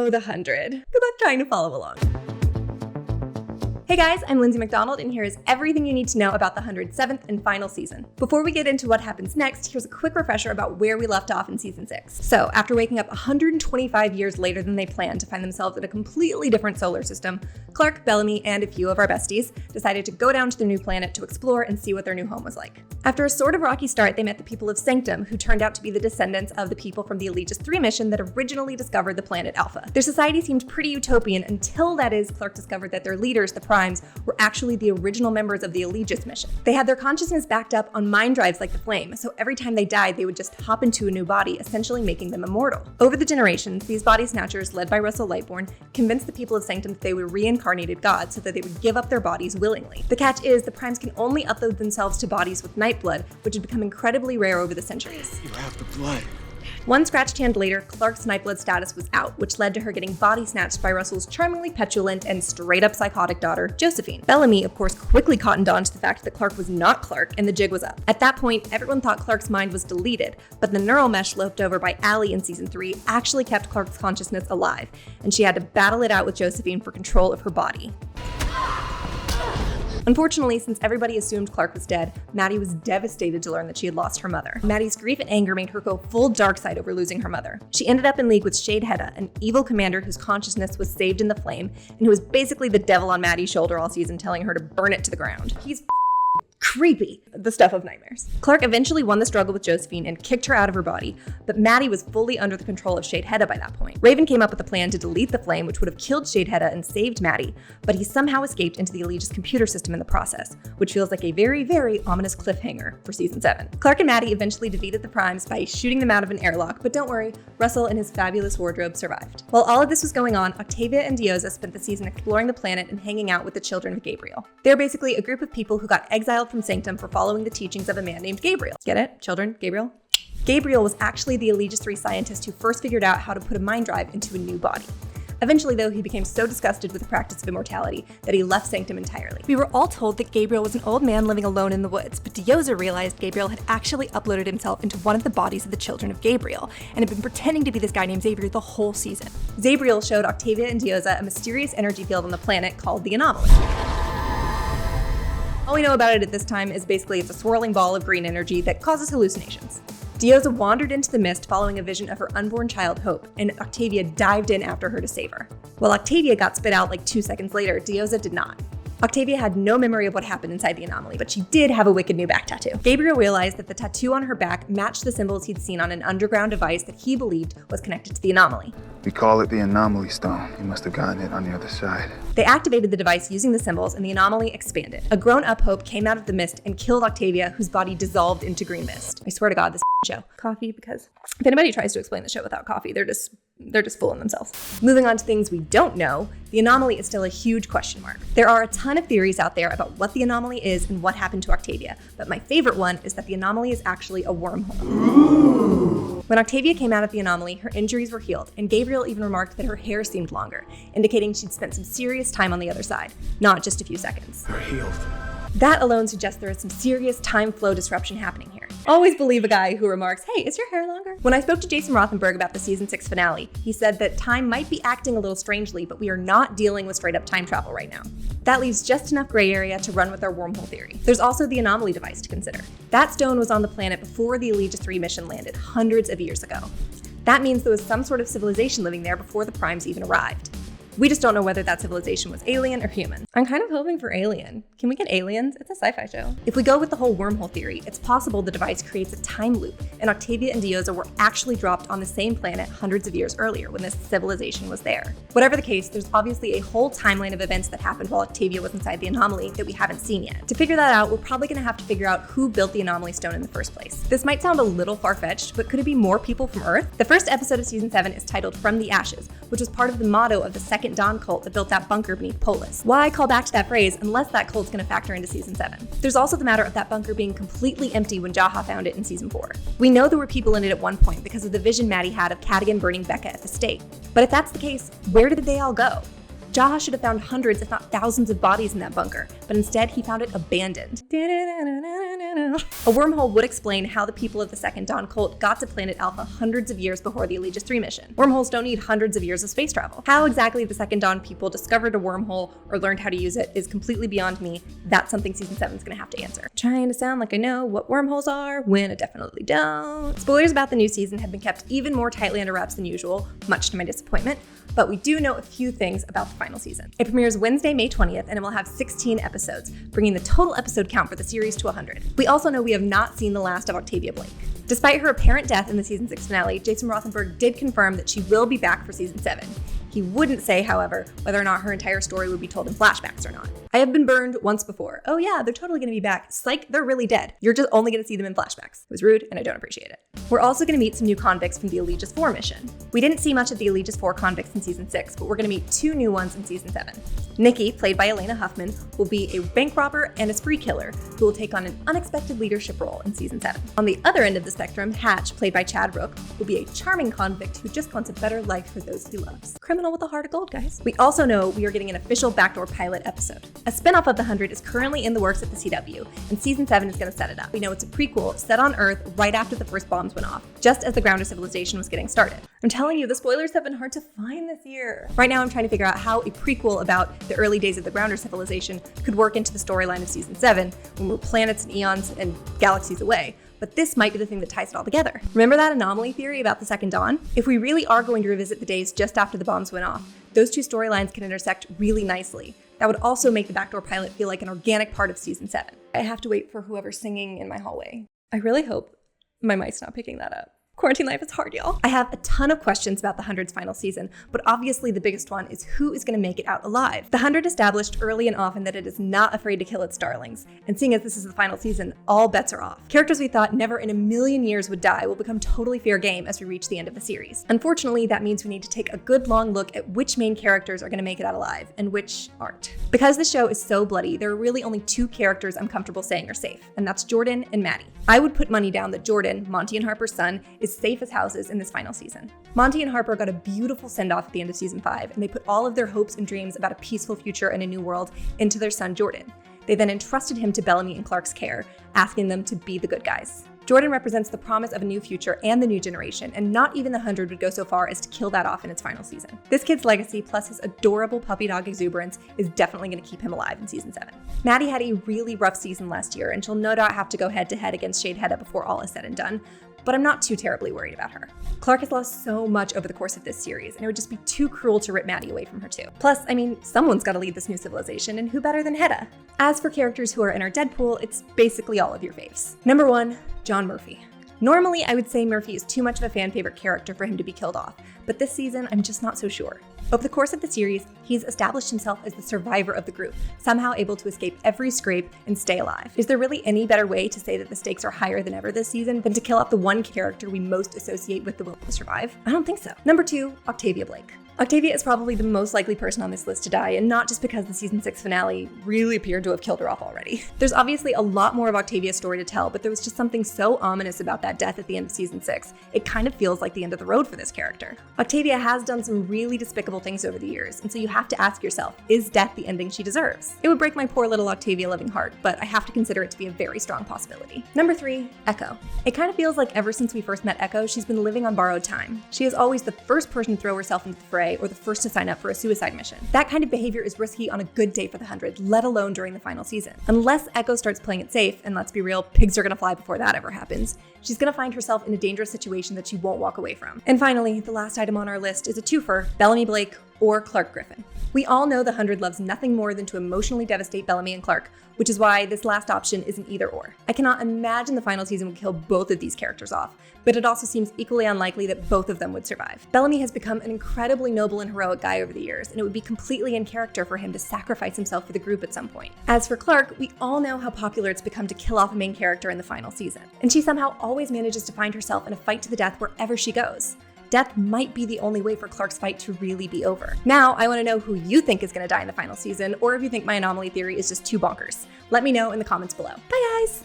Oh, the 100. Good luck trying to follow along. Hey guys, I'm Lindsay McDonald, and here is everything you need to know about the 107th and final season. Before we get into what happens next, here's a quick refresher about where we left off in season 6. So, after waking up 125 years later than they planned to find themselves in a completely different solar system, Clarke, Bellamy, and a few of our besties decided to go down to their new planet to explore and see what their new home was like. After a sort of rocky start, they met the people of Sanctum, who turned out to be the descendants of the people from the Aegis 3 mission that originally discovered the planet Alpha. Their society seemed pretty utopian until, that is, Clarke discovered that their leaders, the Primes, were actually the original members of the Aegis mission. They had their consciousness backed up on mind drives like the Flame, so every time they died, they would just hop into a new body, essentially making them immortal. Over the generations, these body snatchers, led by Russell Lightbourne, convinced the people of Sanctum that they were reincarnated gods so that they would give up their bodies willingly. The catch is, the Primes can only upload themselves to bodies with night blood, which had become incredibly rare over the centuries. You have the blood. One scratched hand later, Clarke's nightblood status was out, which led to her getting body snatched by Russell's charmingly petulant and straight-up psychotic daughter, Josephine. Bellamy, of course, quickly cottoned on to the fact that Clarke was not Clarke, and the jig was up. At that point, everyone thought Clarke's mind was deleted, but the neural mesh loped over by Allie in season 3 actually kept Clarke's consciousness alive, and she had to battle it out with Josephine for control of her body. Unfortunately, since everybody assumed Clarke was dead, Maddie was devastated to learn that she had lost her mother. Maddie's grief and anger made her go full dark side over losing her mother. She ended up in league with Shade Hedda, an evil commander whose consciousness was saved in the Flame, and who was basically the devil on Maddie's shoulder all season, telling her to burn it to the ground. He's creepy. The stuff of nightmares. Clarke eventually won the struggle with Josephine and kicked her out of her body, but Maddie was fully under the control of Shade Hedda by that point. Raven came up with a plan to delete the Flame, which would have killed Shade Hedda and saved Maddie, but he somehow escaped into the Aegis computer system in the process, which feels like a very, very ominous cliffhanger for season 7. Clarke and Maddie eventually defeated the Primes by shooting them out of an airlock, but don't worry, Russell and his fabulous wardrobe survived. While all of this was going on, Octavia and Diyoza spent the season exploring the planet and hanging out with the children of Gabriel. They're basically a group of people who got exiled from Sanctum for following the teachings of a man named Gabriel. Get it? Children? Gabriel? Gabriel was actually the Aegis 3 scientist who first figured out how to put a mind drive into a new body. Eventually, though, he became so disgusted with the practice of immortality that he left Sanctum entirely. We were all told that Gabriel was an old man living alone in the woods, but Diyoza realized Gabriel had actually uploaded himself into one of the bodies of the children of Gabriel, and had been pretending to be this guy named Xavier the whole season. Xabriel showed Octavia and Diyoza a mysterious energy field on the planet called the Anomaly. All we know about it at this time is basically it's a swirling ball of green energy that causes hallucinations. Diyoza wandered into the mist following a vision of her unborn child Hope, and Octavia dived in after her to save her. While Octavia got spit out like 2 seconds later, Diyoza did not. Octavia had no memory of what happened inside the Anomaly, but she did have a wicked new back tattoo. Gabriel realized that the tattoo on her back matched the symbols he'd seen on an underground device that he believed was connected to the Anomaly. We call it the Anomaly Stone. You must have gotten it on the other side. They activated the device using the symbols, and the Anomaly expanded. A grown-up Hope came out of the mist and killed Octavia, whose body dissolved into green mist. I swear to God, this show. Coffee, because if anybody tries to explain the show without coffee, they're just fooling themselves. Moving on to things we don't know, the Anomaly is still a huge question mark. There are a ton of theories out there about what the Anomaly is and what happened to Octavia, but my favorite one is that the Anomaly is actually a wormhole. Ooh. When Octavia came out of the Anomaly, her injuries were healed, and Gabriel even remarked that her hair seemed longer, indicating she'd spent some serious time on the other side, not just a few seconds. You're healed. That alone suggests there is some serious time flow disruption happening here. Always believe a guy who remarks, "Hey, is your hair longer?" When I spoke to Jason Rothenberg about the season 6 finale, he said that time might be acting a little strangely, but we are not dealing with straight up time travel right now. That leaves just enough gray area to run with our wormhole theory. There's also the Anomaly device to consider. That stone was on the planet before the Aegis 3 mission landed, hundreds of years ago. That means there was some sort of civilization living there before the Primes even arrived. We just don't know whether that civilization was alien or human. I'm kind of hoping for alien. Can we get aliens? It's a sci-fi show. If we go with the whole wormhole theory, it's possible the device creates a time loop, and Octavia and Diyoza were actually dropped on the same planet hundreds of years earlier when this civilization was there. Whatever the case, there's obviously a whole timeline of events that happened while Octavia was inside the Anomaly that we haven't seen yet. To figure that out, we're probably going to have to figure out who built the Anomaly Stone in the first place. This might sound a little far-fetched, but could it be more people from Earth? The first episode of season 7 is titled From the Ashes, which was part of the motto of the Second Dawn cult that built that bunker beneath Polis. Why call back to that phrase unless that cult's going to factor into season 7? There's also the matter of that bunker being completely empty when Jaha found it in season 4. We know there were people in it at one point because of the vision Maddie had of Cadogan burning Becca at the stake. But if that's the case, where did they all go? Jaha should have found hundreds, if not thousands of bodies in that bunker, but instead he found it abandoned. out. A wormhole would explain how the people of the Second Dawn cult got to planet Alpha hundreds of years before the Aegis III mission. Wormholes don't need hundreds of years of space travel. How exactly the Second Dawn people discovered a wormhole or learned how to use it is completely beyond me. That's something season 7 is going to have to answer. Trying to sound like I know what wormholes are when I definitely don't. Spoilers about the new season have been kept even more tightly under wraps than usual, much to my disappointment, but we do know a few things about the final season. It premieres Wednesday, May 20th, and it will have 16 episodes, bringing the total episode count for the series to 100. We also know we have not seen the last of Octavia Blake. Despite her apparent death in the season 6 finale, Jason Rothenberg did confirm that she will be back for season 7. He wouldn't say, however, whether or not her entire story would be told in flashbacks or not. I have been burned once before. Oh yeah, they're totally gonna be back. Psych, they're really dead. You're just only gonna see them in flashbacks. It was rude and I don't appreciate it. We're also gonna meet some new convicts from the Aegis IV mission. We didn't see much of the Aegis IV convicts in season 6, but we're gonna meet 2 new ones in season 7. Nikki, played by Elena Huffman, will be a bank robber and a spree killer who will take on an unexpected leadership role in season 7. On the other end of the spectrum, Hatch, played by Chad Rook, will be a charming convict who just wants a better life for those he loves. Criminal with a heart of gold, guys. We also know we are getting an official Backdoor Pilot episode. A spinoff of The 100 is currently in the works at the CW, and season 7 is going to set it up. We know it's a prequel set on Earth right after the first bombs went off, just as the Grounder civilization was getting started. I'm telling you, the spoilers have been hard to find this year. Right now, I'm trying to figure out how a prequel about the early days of the Grounder civilization could work into the storyline of season 7, when we're planets and eons and galaxies away. But this might be the thing that ties it all together. Remember that anomaly theory about the Second Dawn? If we really are going to revisit the days just after the bombs went off, those two storylines can intersect really nicely. That would also make the Backdoor Pilot feel like an organic part of season 7. I have to wait for whoever's singing in my hallway. I really hope my mic's not picking that up. Quarantine life is hard, y'all. I have a ton of questions about the 100's final season, but obviously the biggest one is who is going to make it out alive. The 100 established early and often that it is not afraid to kill its darlings, and seeing as this is the final season, all bets are off. Characters we thought never in a million years would die will become totally fair game as we reach the end of the series. Unfortunately, that means we need to take a good long look at which main characters are going to make it out alive, and which aren't. Because the show is so bloody, there are really only 2 characters I'm comfortable saying are safe, and that's Jordan and Maddie. I would put money down that Jordan, Monty and Harper's son, is safe as houses in this final season. Monty and Harper got a beautiful send-off at the end of season 5, and they put all of their hopes and dreams about a peaceful future and a new world into their son Jordan. They then entrusted him to Bellamy and Clarke's care, asking them to be the good guys. Jordan represents the promise of a new future and the new generation, and not even the 100 would go so far as to kill that off in its final season. This kid's legacy, plus his adorable puppy dog exuberance, is definitely going to keep him alive in season 7. Maddie had a really rough season last year, and she'll no doubt have to go head-to-head against Shade Hedda before all is said and done, but I'm not too terribly worried about her. Clarke has lost so much over the course of this series, and it would just be too cruel to rip Maddie away from her too. Plus, I mean, someone's gotta lead this new civilization, and who better than Hedda? As for characters who are in our Deadpool, it's basically all of your faves. Number 1, John Murphy. Normally, I would say Murphy is too much of a fan favorite character for him to be killed off, but this season, I'm just not so sure. Over the course of the series, he's established himself as the survivor of the group, somehow able to escape every scrape and stay alive. Is there really any better way to say that the stakes are higher than ever this season than to kill off the one character we most associate with the will to survive? I don't think so. Number 2, Octavia Blake. Octavia is probably the most likely person on this list to die, and not just because the season 6 finale really appeared to have killed her off already. There's obviously a lot more of Octavia's story to tell, but there was just something so ominous about that death at the end of season 6. It kind of feels like the end of the road for this character. Octavia has done some really despicable things over the years, and so you have to ask yourself, is death the ending she deserves? It would break my poor little Octavia loving heart, but I have to consider it to be a very strong possibility. Number 3, Echo. It kind of feels like ever since we first met Echo, she's been living on borrowed time. She is always the first person to throw herself into the fray, or the first to sign up for a suicide mission. That kind of behavior is risky on a good day for the 100, let alone during the final season. Unless Echo starts playing it safe, and let's be real, pigs are gonna fly before that ever happens, she's gonna find herself in a dangerous situation that she won't walk away from. And finally, the last item on our list is a twofer, Bellamy Blake or Clarke Griffin. We all know the 100 loves nothing more than to emotionally devastate Bellamy and Clarke, which is why this last option is an either or. I cannot imagine the final season would kill both of these characters off, but it also seems equally unlikely that both of them would survive. Bellamy has become an incredibly noble and heroic guy over the years, and it would be completely in character for him to sacrifice himself for the group at some point. As for Clarke, we all know how popular it's become to kill off a main character in the final season, and she somehow always manages to find herself in a fight to the death wherever she goes. Death might be the only way for Clarke's fight to really be over. Now, I want to know who you think is going to die in the final season, or if you think my anomaly theory is just too bonkers. Let me know in the comments below. Bye, guys!